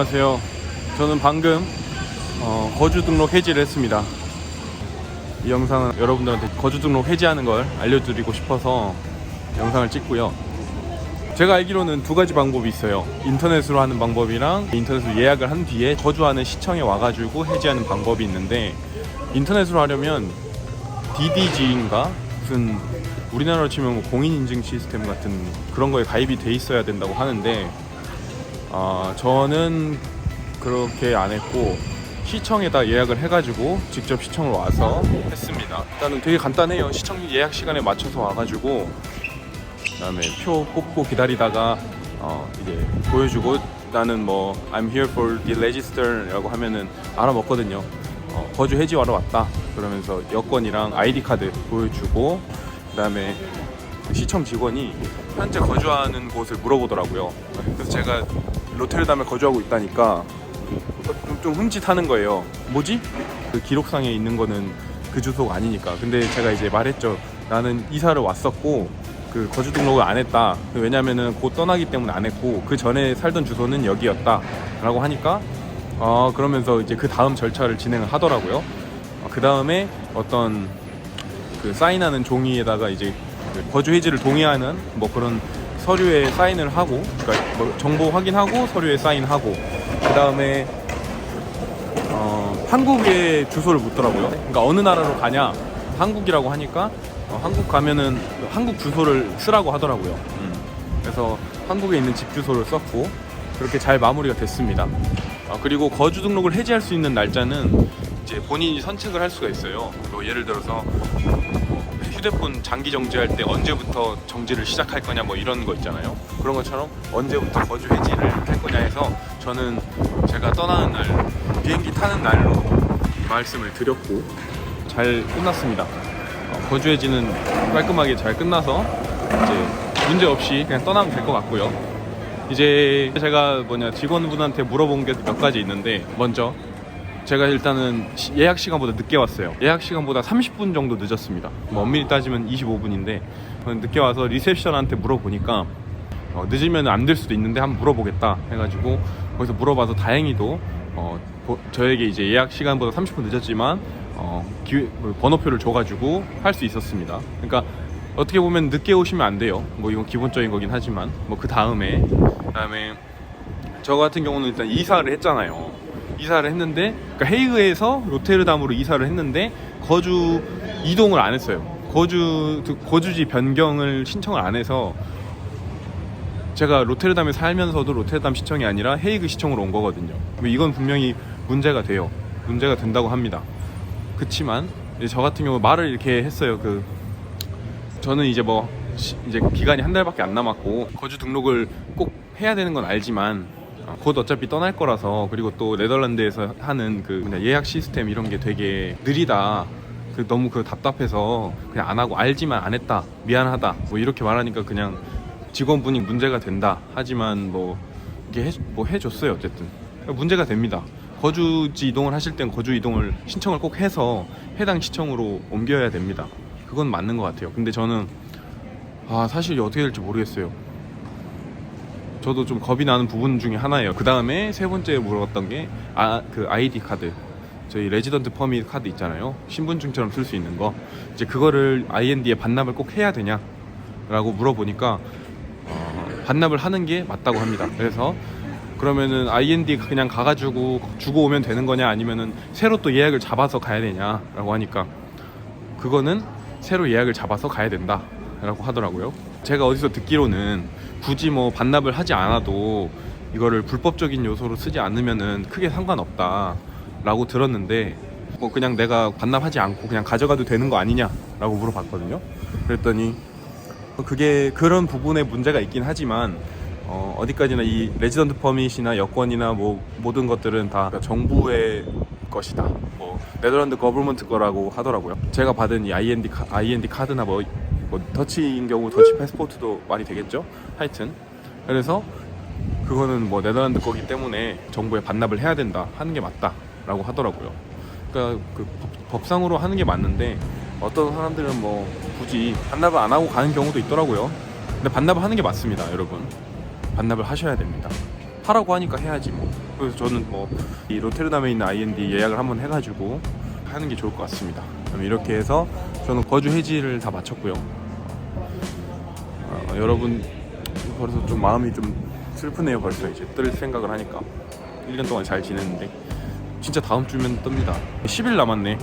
안녕하세요. 저는 방금 거주 등록 해지를 했습니다. 이 영상은 여러분들한테 거주 등록 해지하는 걸 알려드리고 싶어서 영상을 찍고요. 제가 알기로는 두 가지 방법이 있어요. 인터넷으로 하는 방법이랑 인터넷으로 예약을 한 뒤에 거주하는 시청에 와가지고 해지하는 방법이 있는데, 인터넷으로 하려면 DDG인가 무슨 우리나라로 치면 공인인증 시스템 같은 그런 거에 가입이 돼 있어야 된다고 하는데, 저는 그렇게 안 했고 시청에다 예약을 해가지고 직접 시청으로 와서 했습니다. 일단은 되게 간단해요. 시청 예약 시간에 맞춰서 와가지고 그다음에 표 뽑고 기다리다가 이제 보여주고, 나는 뭐 I'm here for the register 라고 하면은 알아먹거든요. 거주 해지하러 왔다 그러면서 여권이랑 ID 카드 보여주고, 그다음에 시청 직원이 현재 거주하는 곳을 물어보더라고요. 그래서 제가 로테르담에 거주하고 있다니까 좀 흠칫하는 거예요. 뭐지? 그 기록상에 있는 거는 그 주소가 아니니까. 근데 제가 이제 말했죠. 나는 이사를 왔었고 그 거주 등록을 안 했다. 왜냐면은 곧 떠나기 때문에 안 했고 그 전에 살던 주소는 여기였다 라고 하니까 그러면서 이제 그 다음 절차를 진행을 하더라고요. 그 다음에 어떤 그 사인하는 종이에다가 이제 거주 해지를 동의하는 뭐 그런 서류에 사인을 하고, 그러니까 뭐 정보 확인하고 서류에 사인하고, 그 다음에 한국의 주소를 묻더라고요. 그러니까 어느 나라로 가냐, 한국이라고 하니까 한국 가면은 한국 주소를 쓰라고 하더라고요. 그래서 한국에 있는 집 주소를 썼고 그렇게 잘 마무리가 됐습니다. 그리고 거주 등록을 해지할 수 있는 날짜는 이제 본인이 선택을 할 수가 있어요. 뭐 예를 들어서 휴대폰 장기 정지할 때 언제부터 정지를 시작할 거냐 뭐 이런 거 있잖아요. 그런 것처럼 언제부터 거주 해지를 할 거냐 해서 저는 제가 떠나는 날, 비행기 타는 날로 말씀을 드렸고 잘 끝났습니다. 거주 해지는 깔끔하게 잘 끝나서 이제 문제 없이 그냥 떠나면 될 것 같고요. 이제 제가 직원분한테 물어본 게 몇 가지 있는데, 먼저 제가 일단은 예약 시간보다 늦게 왔어요. 예약 시간보다 30분 정도 늦었습니다. 뭐 엄밀히 따지면 25분인데 늦게 와서 리셉션한테 물어보니까 늦으면 안 될 수도 있는데 한번 물어보겠다 해가지고 거기서 물어봐서 다행히도 저에게 이제 예약 시간보다 30분 늦었지만 번호표를 줘가지고 할 수 있었습니다. 그러니까 어떻게 보면 늦게 오시면 안 돼요. 뭐 이건 기본적인 거긴 하지만 뭐 그다음에 저 같은 경우는 일단 이사를 했잖아요. 이사를 했는데, 그러니까 헤이그에서 로테르담으로 이사를 했는데 거주 이동을 안 했어요. 거주지 변경을 신청을 안 해서 제가 로테르담에 살면서도 로테르담 시청이 아니라 헤이그 시청으로 온 거거든요. 이건 분명히 문제가 돼요. 문제가 된다고 합니다. 그치만 저 같은 경우 말을 이렇게 했어요. 저는 이제 이제 기간이 한 달밖에 안 남았고 거주 등록을 꼭 해야 되는 건 알지만 곧 어차피 떠날 거라서, 그리고 또 네덜란드에서 하는 예약 시스템 이런 게 되게 느리다. 너무 답답해서 그냥 안 하고, 알지만 안 했다, 미안하다 뭐 이렇게 말하니까 그냥 직원분이 문제가 된다. 하지만 이게 해줬어요. 어쨌든 문제가 됩니다. 거주지 이동을 하실 땐 거주 이동을 신청을 꼭 해서 해당 시청으로 옮겨야 됩니다. 그건 맞는 것 같아요. 근데 저는 사실 어떻게 될지 모르겠어요. 저도 좀 겁이 나는 부분 중에 하나예요. 그 다음에 세 번째 물어봤던 게 그 ID 카드, 저희 레지던트 퍼밋 카드 있잖아요. 신분증처럼 쓸 수 있는 거, 이제 그거를 IND에 반납을 꼭 해야 되냐 라고 물어보니까 반납을 하는 게 맞다고 합니다. 그래서 그러면은 IND 그냥 가가지고 주고 오면 되는 거냐, 아니면은 새로 또 예약을 잡아서 가야 되냐 라고 하니까 그거는 새로 예약을 잡아서 가야 된다 라고 하더라고요. 제가 어디서 듣기로는 굳이 반납을 하지 않아도 이거를 불법적인 요소로 쓰지 않으면은 크게 상관없다 라고 들었는데, 그냥 내가 반납하지 않고 그냥 가져가도 되는 거 아니냐 라고 물어봤거든요. 그랬더니 그게 그런 부분에 문제가 있긴 하지만 어디까지나 이 레지던트 퍼밋이나 여권이나 모든 것들은 다 정부의 것이다, 네덜란드 거버먼트 거라고 하더라고요. 제가 받은 이 IND 카드나 더치인 경우 더치 패스포트도 많이 되겠죠. 하여튼 그래서 그거는 네덜란드 거기 때문에 정부에 반납을 해야 된다, 하는 게 맞다 라고 하더라고요. 그러니까 법상으로 하는 게 맞는데 어떤 사람들은 굳이 반납을 안 하고 가는 경우도 있더라고요. 근데 반납을 하는 게 맞습니다. 여러분, 반납을 하셔야 됩니다. 하라고 하니까 해야지 그래서 저는 뭐 이 로테르담에 있는 IND 예약을 한번 해가지고 하는 게 좋을 것 같습니다. 그럼 이렇게 해서 저는 거주 해지를 다 마쳤고요. 여러분 벌써 좀 마음이 좀 슬프네요. 벌써 이제 뜰 생각을 하니까 1년 동안 잘 지냈는데 진짜 다음 주면 뜹니다. 10일 남았네.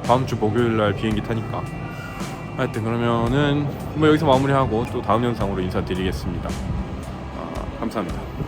다음 주 목요일 날 비행기 타니까. 하여튼 그러면은 뭐 여기서 마무리하고 또 다음 영상으로 인사드리겠습니다. 감사합니다.